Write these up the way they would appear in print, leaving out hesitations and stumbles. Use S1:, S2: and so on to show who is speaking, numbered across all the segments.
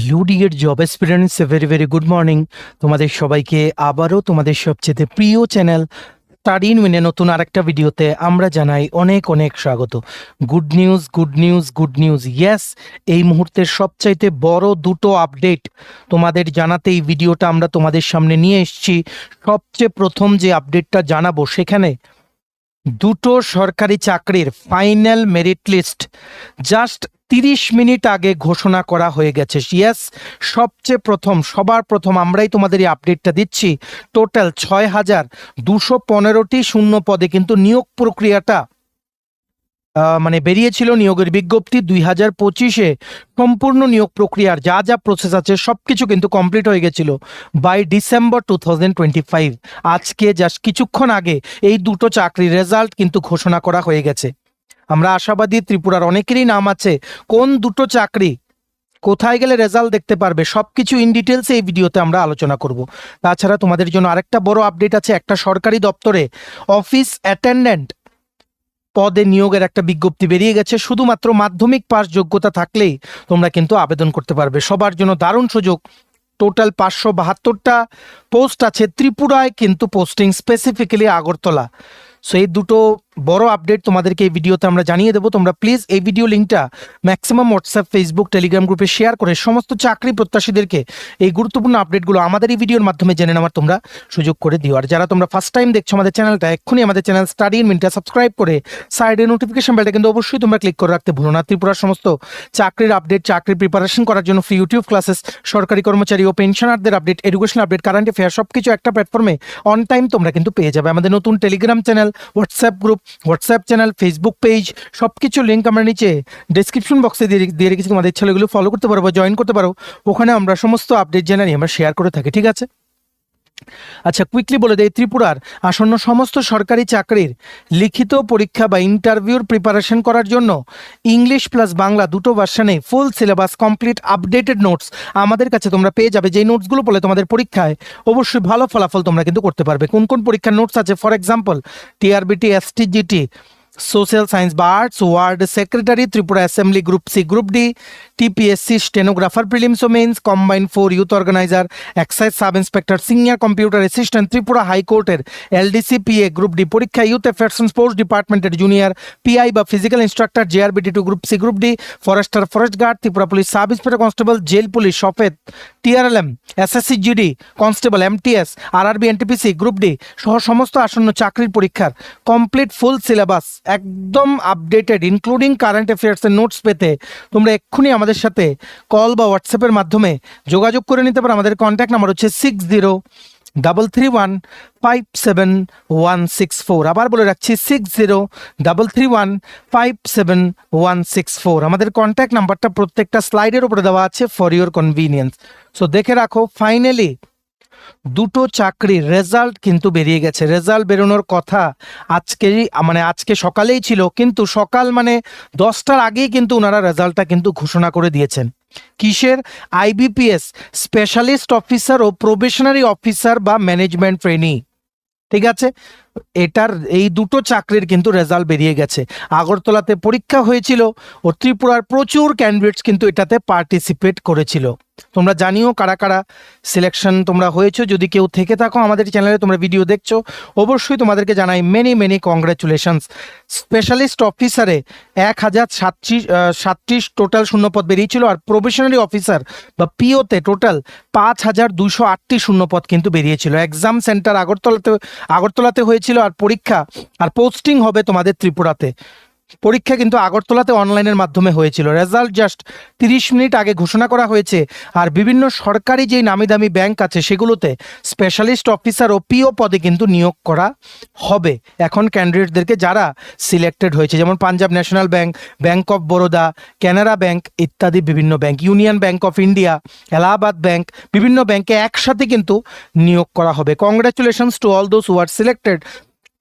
S1: Hello dear job experience, very very good morning তোমাদের সবাইকে। আবারও তোমাদের সবচেয়ে প্রিয় চ্যানেল স্টাডি ইন উইনে নতুন আরেকটা ভিডিওতে আমরা জানাই অনেক অনেক স্বাগত। Good news, good news, good news, yes. এই মুহূর্তের সবচাইতে বড় দুটো আপডেট তোমাদের জানাতে এই ভিডিওটা আমরা তোমাদের সামনে নিয়ে এসেছি। সবচেয়ে প্রথম যে আপডেটটা জানাবো, সেখানে দুটো সরকারি চাকরির final merit list just 30 minute আগে ঘোষণা করা হয়ে গেছে। ইয়েস, সবচেয়ে প্রথম, সবার প্রথম আমরাই তোমাদের এই আপডেটটা দিচ্ছি। টোটাল 6,215টি শূন্য পদে কিন্তু নিয়োগ প্রক্রিয়াটা বেরিয়েছিল। নিয়োগের বিজ্ঞপ্তি 2025-এ সম্পূর্ণ নিয়োগ প্রক্রিয়ার যা যা প্রসেস আছে সবকিছু কিন্তু কমপ্লিট হয়ে গেছিল বাই ডিসেম্বর 2025। আজকে জাস্ট কিছুক্ষণ আগে এই দুটো চাকরির রেজাল্ট কিন্তু ঘোষণা করা হয়ে গেছে। আমরা আশাবাদী ত্রিপুরার অনেকেরই নাম আছে। কোন দুটো চাকরি, কোথায় গেলে রেজাল্ট দেখতে পারবে, সবকিছু ইন ডিটেলসে এই ভিডিওতে আমরা আলোচনা করব। তাছাড়া তোমাদের জন্য আরেকটা বড় আপডেট আছে। একটা সরকারি দপ্তরে অফিস অ্যাটেন্ডেন্ট পদে নিয়োগের একটা বিজ্ঞপ্তি বেরিয়ে গেছে। শুধুমাত্র মাধ্যমিক পাস যোগ্যতা থাকলেই তোমরা কিন্তু আবেদন করতে পারবে। সবার জন্য দারুণ সুযোগ। টোটাল 572টা পোস্ট আছে ত্রিপুরায়, কিন্তু পোস্টিং স্পেসিফিক্যালি আগরতলা। সো এই দুটো বড় আপডেট তোমাদেরকে এই ভিডিওতে আমরা জানিয়ে দেবো। তোমরা প্লিজ এই ভিডিও লিঙ্কটা ম্যাক্সিমাম হোয়াটসঅ্যাপ, ফেসবুক, টেলিগ্রাম গ্রুপে শেয়ার করে সমস্ত চাকরি প্রত্যাশীদেরকে এই গুরুত্বপূর্ণ আপডেটগুলো আমাদের এই ভিডিওর মাধ্যমে জেনে নেওয়ার তোমরা সুযোগ করে দিও। আর যারা তোমরা ফার্স্ট টাইম দেখছো আমাদের চ্যানেলটা, এক্ষুনি আমাদের চ্যানেল স্টাডি ইন মিনিটটা সাবস্ক্রাইব করে সাইডে নোটিফিকেশন বেলটা কিন্তু অবশ্যই তোমরা ক্লিক করে রাখতে ভুলো না। ত্রিপুরার সমস্ত চাকরির আপডেট, চাকরির প্রিপারেশন করার জন্য ফ্রি ইউটিউব ক্লাসেস, সরকারি কর্মচারী ও পেনশনারদের update, education update, current affair সবকিছু একটা প্ল্যাটফর্মে অন টাইম তোমরা কিন্তু পেয়ে যাবে। আমাদের নতুন Telegram channel, WhatsApp group, WhatsApp channel, Facebook page সবকিছু লিঙ্ক আমরা নিচে ডেসক্রিপশন বক্সে দিয়ে রেখেছি। তোমাদের ছেলেগুলো ফলো করতে পারো বা জয়েন করতে পারো। ওখানে আমরা সমস্ত আপডেট জানাই, আমরা শেয়ার করে থাকি, ঠিক আছে? আচ্ছা, কুইকলি বলে দেয়, ত্রিপুরার আসন্ন সমস্ত সরকারি চাকরির লিখিত পরীক্ষা বা ইন্টারভিউর প্রিপারেশন করার জন্য ইংলিশ প্লাস বাংলা দুটো ভার্সনে full syllabus, complete updated notes আমাদের কাছে তোমরা পেয়ে যাবে। যেই নোটসগুলো পড়লে তোমাদের পরীক্ষায় অবশ্যই ভালো ফলাফল তোমরা কিন্তু করতে পারবে। কোন কোন পরীক্ষার নোটস আছে? For example, TRBT, STGT, social science বা arts, ward secretary, Tripura assembly, group C, group D, TPSC, stenographer, prelims ও mains, combined 4, youth organiser, excise sub inspector, senior computer assistant, Tripura হাইকোর্টের এলডিসি পিএ, গ্রুপ ডি পরীক্ষা, youth affairs and sports ডিপার্টমেন্টের junior PI বা physical instructor, JRBT two, group C, group D, forester, forest guard, Tripura police sub inspector constable, jail police, সফেদ, TRLM, SSC GD constable, MTS, RRB, NTPC, group D সহ সমস্ত আসন্ন চাকরির পরীক্ষার complete full syllabus একদম updated including current অ্যাফেয়ার্সের notes পেতে তোমরা এক্ষুনি আমাদের সাথে কল বা হোয়াটসঅ্যাপের মাধ্যমে যোগাযোগ করে নিতে পারো। আমাদের কন্ট্যাক্ট নাম্বার হচ্ছে 6033157164। আবার বলে রাখছি, 6033157164। আমাদের কন্ট্যাক্ট নাম্বারটা প্রত্যেকটা স্লাইডের উপরে দেওয়া আছে ফর ইউর কনভিনিয়েন্স। সো দেখে রাখো। ফাইনালি দুটো চাকরির রেজাল্ট কিন্তু বেরিয়ে গেছে। রেজাল্ট বেরোনোর কথা আজকে সকালেই ছিল, কিন্তু সকাল 10টার আগেই কিন্তু ওনারা রেজাল্টটা কিন্তু ঘোষণা করে দিয়েছেন। কিসের? আইবিপিএস স্পেশালিস্ট অফিসার ও প্রবেশনারি অফিসার বা ম্যানেজমেন্ট ট্রেনি, ঠিক আছে? এটার এই দুটো চাকরির কিন্তু রেজাল্ট বেরিয়ে গেছে। আগরতলাতে পরীক্ষা হয়েছিল ও ত্রিপুরার প্রচুর ক্যান্ডিডেটস কিন্তু এটাতে পার্টিসিপেট করেছিল। তোমরা জানিও কারা কারা সিলেকশন তোমরা হয়েছো। যদি কেউ থেকে থাকো আমাদের চ্যানেলে, তোমরা ভিডিও দেখছো, অবশ্যই তোমাদেরকে জানাই মেনি মেনি কংগ্রাচুলেশনস। স্পেশালিস্ট অফিসারে 1037 টোটাল শূন্যপদ বেরিয়েছিল, আর প্রবেশনারি অফিসার বা পিওতে টোটাল 5208টি শূন্যপদ কিন্তু বেরিয়েছিল। এক্সাম সেন্টার আগরতলাতে হয়েছিল, আর পরীক্ষা আর পোস্টিং হবে তোমাদের ত্রিপুরাতে। পরীক্ষা কিন্তু আগরতলাতে অনলাইনের মাধ্যমে হয়েছিল। রেজাল্ট জাস্ট 30 মিনিট আগে ঘোষণা করা হয়েছে। আর বিভিন্ন সরকারি যেই নামি দামি ব্যাংক আছে সেগুলোতে স্পেশালিস্ট অফিসার ও পিও পদে কিন্তু নিয়োগ করা হবে এখন ক্যান্ডিডেটদেরকে যারা সিলেক্টেড হয়েছে, যেমন Punjab National Bank, Bank of Baroda, Canara Bank ইত্যাদি বিভিন্ন bank, Union Bank of India, Allahabad Bank, বিভিন্ন ব্যাংকে একসাথে কিন্তু নিয়োগ করা হবে। Congratulations to all those who are selected.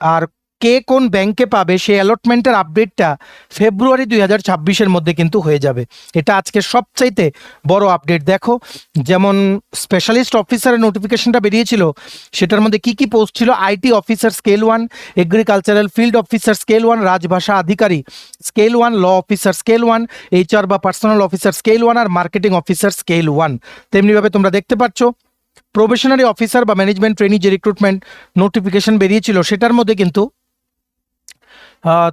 S1: আর কে কোন ব্যাংকে পাবে সেই অ্যালটমেন্টের আপডেটটা ফেব্রুয়ারি 2026-এর মধ্যে কিন্তু হয়ে যাবে। এটা আজকে সবচাইতে বড় আপডেট। দেখো, যেমন স্পেশালিস্ট অফিসারের নোটিফিকেশনটা বেরিয়েছিল, সেটার মধ্যে কি কি পোস্ট ছিল: IT officer scale 1, agricultural field officer scale 1, Rajbhasha আধিকারিক scale 1, law officer scale 1, HR বা পার্সোনাল অফিসার স্কেল 1 আর মার্কেটিং অফিসার স্কেল 1। তেমনিভাবে তোমরা দেখতে পাচ্ছ প্রবেশনারি অফিসার বা ম্যানেজমেন্ট ট্রেনি যে রিক্রুটমেন্ট নোটিফিকেশন বেরিয়েছিল, সেটার মধ্যে কিন্তু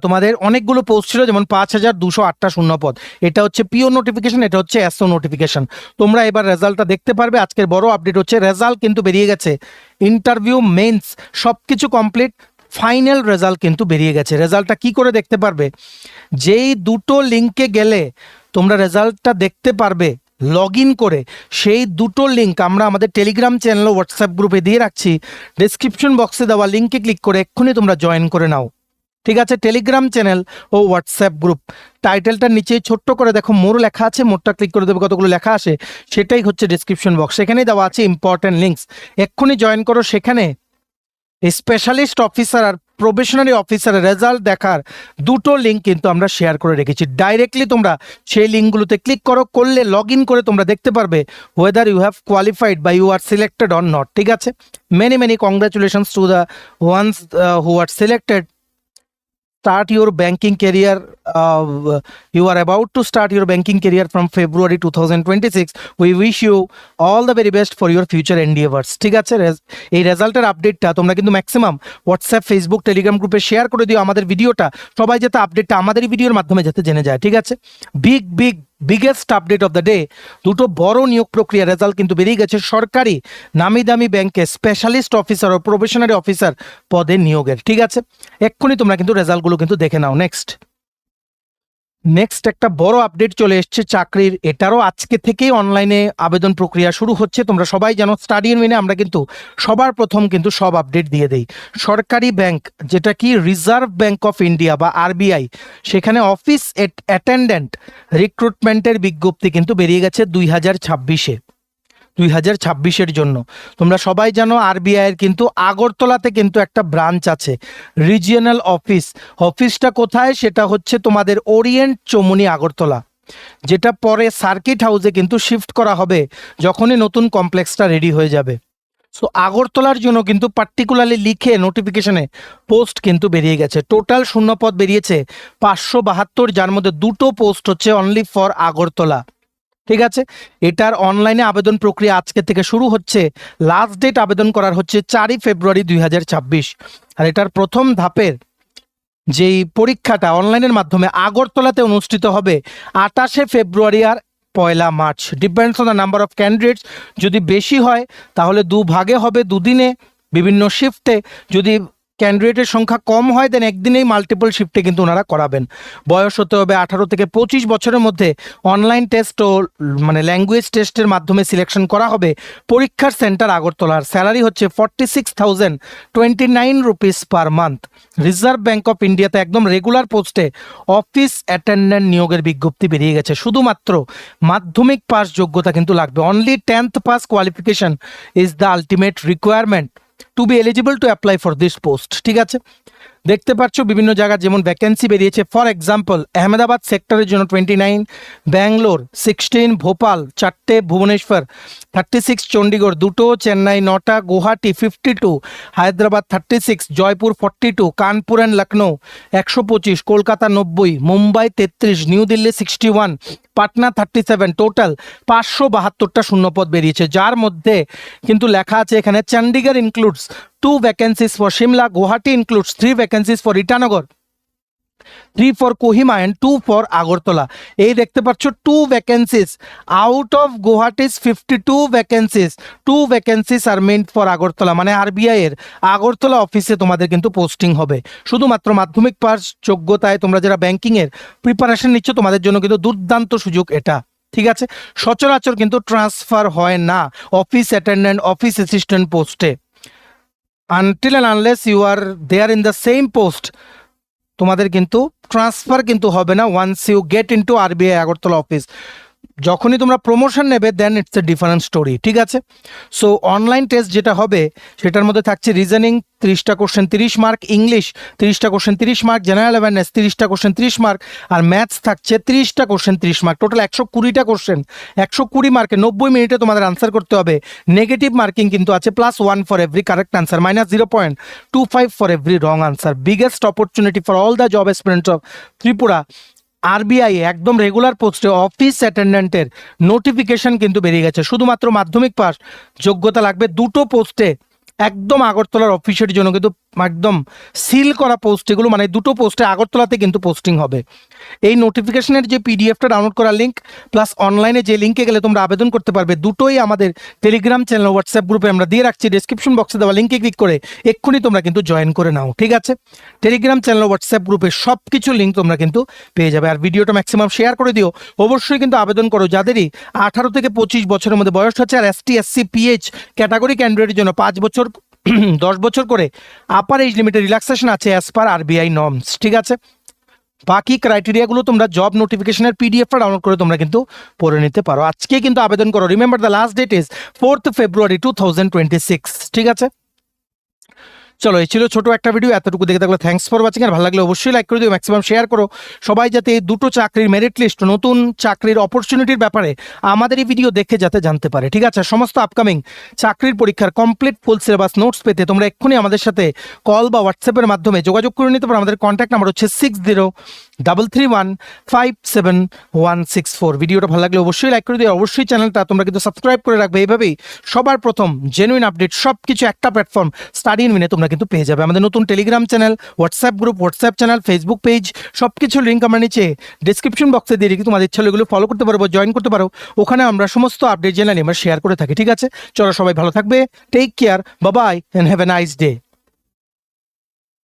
S1: তোমাদের অনেকগুলো পোস্ট ছিল, যেমন 5208টা শূন্যপদ। এটা হচ্ছে পিও নোটিফিকেশন, এটা হচ্ছে এসও নোটিফিকেশন। তোমরা এবার রেজাল্টটা দেখতে পারবে। আজকের বড় আপডেট হচ্ছে রেজাল্ট কিন্তু বেরিয়ে গেছে, ইন্টারভিউ মেন্স সব কিছু কমপ্লিট, ফাইনাল রেজাল্ট কিন্তু বেরিয়ে গেছে। রেজাল্টটা কি করে দেখতে পারবে? যেই দুটো লিঙ্কে গেলে তোমরা রেজাল্টটা দেখতে পারবে লগ ইন করে, সেই দুটো লিঙ্ক আমরা আমাদের টেলিগ্রাম চ্যানেল ও হোয়াটসঅ্যাপ গ্রুপে দিয়ে রাখছি। ডিসক্রিপশন বক্সে দেওয়া লিঙ্কে ক্লিক করে এক্ষুনি তোমরা জয়েন করে নাও, ঠিক আছে? টেলিগ্রাম চ্যানেল ও হোয়াটসঅ্যাপ গ্রুপ। টাইটেলটার নিচে ছোট্ট করে দেখো মোর লেখা আছে, মোরটা ক্লিক করে দেবে, কতগুলো লেখা আসে, সেটাই হচ্ছে ডিসক্রিপশন বক্স। সেখানেই দেওয়া আছে ইম্পর্টেন্ট লিঙ্কস, এক্ষুনি জয়েন করো। সেখানে স্পেশালিস্ট অফিসার আর প্রবেশনারি অফিসারের রেজাল্ট দেখার দুটো লিঙ্ক কিন্তু আমরা শেয়ার করে রেখেছি। ডাইরেক্টলি তোমরা সেই লিঙ্কগুলোতে ক্লিক করলে লগ ইন করে তোমরা দেখতে পারবে ওয়েদার ইউ হ্যাভ কোয়ালিফাইড বা you are selected or not, ঠিক আছে? Many congratulations to the ones who are selected. Start your banking career. You are about to start your banking career from February 2026. We wish you all the very best for your future endeavors. ঠিক আছে? এই রেজাল্টের আপডেটটা তোমরা কিন্তু maximum WhatsApp, Facebook, Telegram গ্রুপে share করে দিও আমাদের ভিডিওটা, সবাই যাতে আপডেটটা আমাদের ভিডিওর মাধ্যমে যাতে জেনে যায়, ঠিক আছে? Biggest update of the day, দুটো বড় নিয়োগ প্রক্রিয়া রেজাল্ট কিন্তু বেরিয়ে গেছে সরকারি নামি দামি ব্যাংকে স্পেশালিস্ট অফিসার ও প্রবেশনারি অফিসার পদে নিয়োগের, ঠিক আছে? এক্ষুনি তোমরা কিন্তু রেজাল্টগুলো কিন্তু দেখে নাও। নেক্সট একটা বড় আপডেট চলে এসছে চাকরির, এটারও আজকে থেকেই অনলাইনে আবেদন প্রক্রিয়া শুরু হচ্ছে। তোমরা সবাই জানো স্টাডি ইন উইনে আমরা কিন্তু সবার প্রথম কিন্তু সব আপডেট দিয়ে দেই। সরকারি ব্যাংক, যেটা কি রিজার্ভ ব্যাংক অফ ইন্ডিয়া বা আরবিআই, সেখানে অফিস অ্যাটেন্ডেন্ট রিক্রুটমেন্টের বিজ্ঞপ্তি কিন্তু বেরিয়ে গেছে 2026-এর জন্য। তোমরা সবাই জানো আরবিআইয়ের কিন্তু আগরতলাতে কিন্তু একটা ব্রাঞ্চ আছে, রিজিয়নাল অফিসটা কোথায়? সেটা হচ্ছে তোমাদের ওরিয়েন্ট চমুনি আগরতলা, যেটা পরে সার্কিট হাউসে কিন্তু শিফট করা হবে যখনই নতুন কমপ্লেক্সটা রেডি হয়ে যাবে। সো আগরতলার জন্য কিন্তু পার্টিকুলারলি লিখে নোটিফিকেশনে পোস্ট কিন্তু বেরিয়ে গেছে। টোটাল শূন্যপদ বেরিয়েছে 572, যার মধ্যে দুটো পোস্ট হচ্ছে অনলি ফর আগরতলা, ঠিক আছে? এটার অনলাইনে আবেদন প্রক্রিয়া আজকে থেকে শুরু হচ্ছে। লাস্ট ডেট আবেদন করার হচ্ছে 4 ফেব্রুয়ারি 2026। আর এটার প্রথম ধাপের যেই পরীক্ষাটা অনলাইনের মাধ্যমে আগরতলাতে অনুষ্ঠিত হবে 28 ফেব্রুয়ারি আর 1 March. Depends on the number of candidates. যদি বেশি হয় তাহলে দুভাগে হবে, দুদিনে বিভিন্ন শিফটে। যদি ক্যান্ডিডেটের সংখ্যা কম হয় দেন একদিনেই মাল্টিপল শিফটে কিন্তু ওনারা করাবেন। বয়স হতে হবে 18 থেকে 25 বছরের মধ্যে। অনলাইন টেস্ট ও মানে ল্যাঙ্গুয়েজ টেস্টের মাধ্যমে সিলেকশন করা হবে। পরীক্ষার সেন্টার আগরতলার। স্যালারি হচ্ছে 46,029 rupees per month. Reserve bank of ইন্ডিয়াতে একদম রেগুলার পোস্টে অফিস অ্যাটেন্ডেন্ট নিয়োগের বিজ্ঞপ্তি বেরিয়ে গেছে। শুধুমাত্র মাধ্যমিক পাস যোগ্যতা কিন্তু লাগবে। Only 10th pass qualification is the ultimate requirement to be eligible to apply for this post, ঠিক আছে? দেখতে পাচ্ছ বিভিন্ন জায়গায় যেমন ভ্যাকেন্সি বেরিয়েছে। ফর এক্সাম্পল, আহমেদাবাদ সেক্টরের জন্য 29, ব্যাঙ্গালোর 16, ভোপাল 4টে, ভুবনেশ্বর 36, চণ্ডীগড় 2টো, চেন্নাই 9টা, গুয়াহাটি 52, হায়দ্রাবাদ 36, জয়পুর 42, কানপুর অ্যান্ড লখনৌ 125, কলকাতা 90, মুম্বাই 33, নিউ দিল্লি 61, পাটনা 37। টোটাল 572টা শূন্যপদ বেরিয়েছে, যার মধ্যে কিন্তু লেখা আছে এখানে Chandigarh includes 2 vacancies for Shimla, Guwahati includes 3 vacancies for Itanagar, 3 for Kohima and 2 for Agartala. এই দেখতে পাচ্ছ 2 vacancies out of Guwahati's 52 vacancies, 2 vacancies are meant for Agartala। মানে আরবিআই এর আগরতলা অফিসে তোমাদের কিন্তু পোস্টিং হবে। শুধুমাত্র মাধ্যমিক পাস যোগ্যতায় তোমরা যারা ব্যাংকিং এর প্রিপারেশন নিচ্ছ তোমাদের জন্য কিন্তু দুর্দান্ত সুযোগ এটা, ঠিক আছে? সচরাচর কিন্তু ট্রান্সফার হয় না অফিস অ্যাটেন্ডেন্ট, অফিস অ্যাসিস্ট্যান্ট পোস্টে। Until and unless you are there in the same post, তোমাদের কিন্তু ট্রান্সফার কিন্তু হবে না once you get into RBI Agartala office. যখনই তোমরা প্রমোশন নেবে then it's a different story, ঠিক আছে। সো অনলাইন টেস্ট যেটা হবে সেটার মধ্যে থাকছে রিজনিং 30টা কোশ্চেন 30 মার্ক, ইংলিশ 30টা কোশ্চেন 30 মার্ক, জেনারেল অ্যাওয়ারনেস 30টা কোশ্চেন 30 মার্ক, আর ম্যাথস থাকছে 30টা কোশ্চেন 30 মার্ক, টোটাল 120টা কোশ্চেন 120 মার্কে 90 মিনিটে তোমাদের আনসার করতে হবে। নেগেটিভ মার্কিং কিন্তু আছে +1 for every correct answer, -0.25 for every wrong answer. Biggest opportunity for all the job aspirants of Tripura. RBI একদম রেগুলার পোস্টে অফিস অ্যাটেন্ডেন্টের নোটিফিকেশন কিন্তু বেরিয়ে গেছে। শুধুমাত্র মাধ্যমিক পাস যোগ্যতা লাগবে, দুটো পোস্টে একদম আগরতলার অফিসের জন্য কিন্তু একদম সিল করা পোস্ট এগুলো, মানে দুটো পোস্টে আগরতলাতে কিন্তু পোস্টিং হবে। এই নোটিফিকেশনের যে পিডিএফটা ডাউনলোড করার লিঙ্ক প্লাস অনলাইনে যে লিঙ্কে গেলে তোমরা আবেদন করতে পারবে, দুটোই আমাদের টেলিগ্রাম চ্যানেল হোয়াটসঅ্যাপ গ্রুপে আমরা দিয়ে রাখছি। ডেসক্রিপশন বক্সে দেওয়া লিঙ্কে ক্লিক করে এক্ষুনি তোমরা কিন্তু জয়েন করে নাও, ঠিক আছে। টেলিগ্রাম চ্যানেল হোয়াটসঅ্যাপ গ্রুপে সব কিছু লিঙ্ক তোমরা কিন্তু পেয়ে যাবে। আর ভিডিওটা ম্যাক্সিমাম শেয়ার করে দিও। অবশ্যই কিন্তু আবেদন করো যাদেরই 18 থেকে 25 বছরের মধ্যে বয়স হচ্ছে। আর এসটি এসসি পিএইচ ক্যাটাগরি ক্যান্ডিডেটের জন্য 5 বছর 10 বছর করে আপার এজ লিমিটে রিল্যাক্সেশন আছে অ্যাজ পার আরবিআই নর্মস, ঠিক আছে। বাকি ক্রাইটেরিয়াগুলো তোমরা জব নোটিফিকেশনের পিডিএফটা ডাউনলোড করে তোমরা কিন্তু পড়ে নিতে পারো। আজকে কিন্তু আবেদন করো। Remember the last date is 4th February 2026, ঠিক আছে। চলো, এই ছিল ছোট একটা ভিডিও। এতটুকু দেখে থাকলে থ্যাঙ্কস ফর ওয়াচিং। আর ভালো লাগলে অবশ্যই লাইক করে দিও, ম্যাক্সিমাম শেয়ার করো। সবাই যাতে এই দুটো চাকরির মেরিট লিস্ট, নতুন চাকরির অপরচুনিটির ব্যাপারে আমাদের এই ভিডিও দেখে যাতে জানতে পারে, ঠিক আছে। সমস্ত আপকামিং চাকরির পরীক্ষার কমপ্লিট ফুল সিলেবাস নোটস পেতে তোমরা এক্ষুনি আমাদের সাথে কল বা হোয়াটসঅ্যাপের মাধ্যমে যোগাযোগ করে নিতে পারো। আমাদের কন্ট্যাক্ট নাম্বার হচ্ছে 6033157164। ভিডিওটা ভালো লাগলে অবশ্যই লাইক করে দিও। অবশ্যই চ্যানেলটা তোমরা কিন্তু সাবস্ক্রাইব করে রাখবে। এইভাবেই সবার প্রথম জেনুইন আপডেট সব কিছু একটা প্ল্যাটফর্ম স্টাডি ইন মিনে তোমরা কিন্তু পেয়ে যাবে। আমাদের নতুন Telegram channel, WhatsApp group, WhatsApp channel, Facebook page, সব কিছুর লিঙ্ক আমরা নিচে ডিসক্রিপশন বক্সে দিয়ে রেখে তোমাদের ইচ্ছা এগুলো ফলো করতে পারবো, জয়েন করতে পারো। ওখানে আমরা সমস্ত আপডেট জেনারেলি আমরা শেয়ার করে থাকি, ঠিক আছে। চলো, সবাই ভালো থাকবে, take care, bye bye, and have a nice day.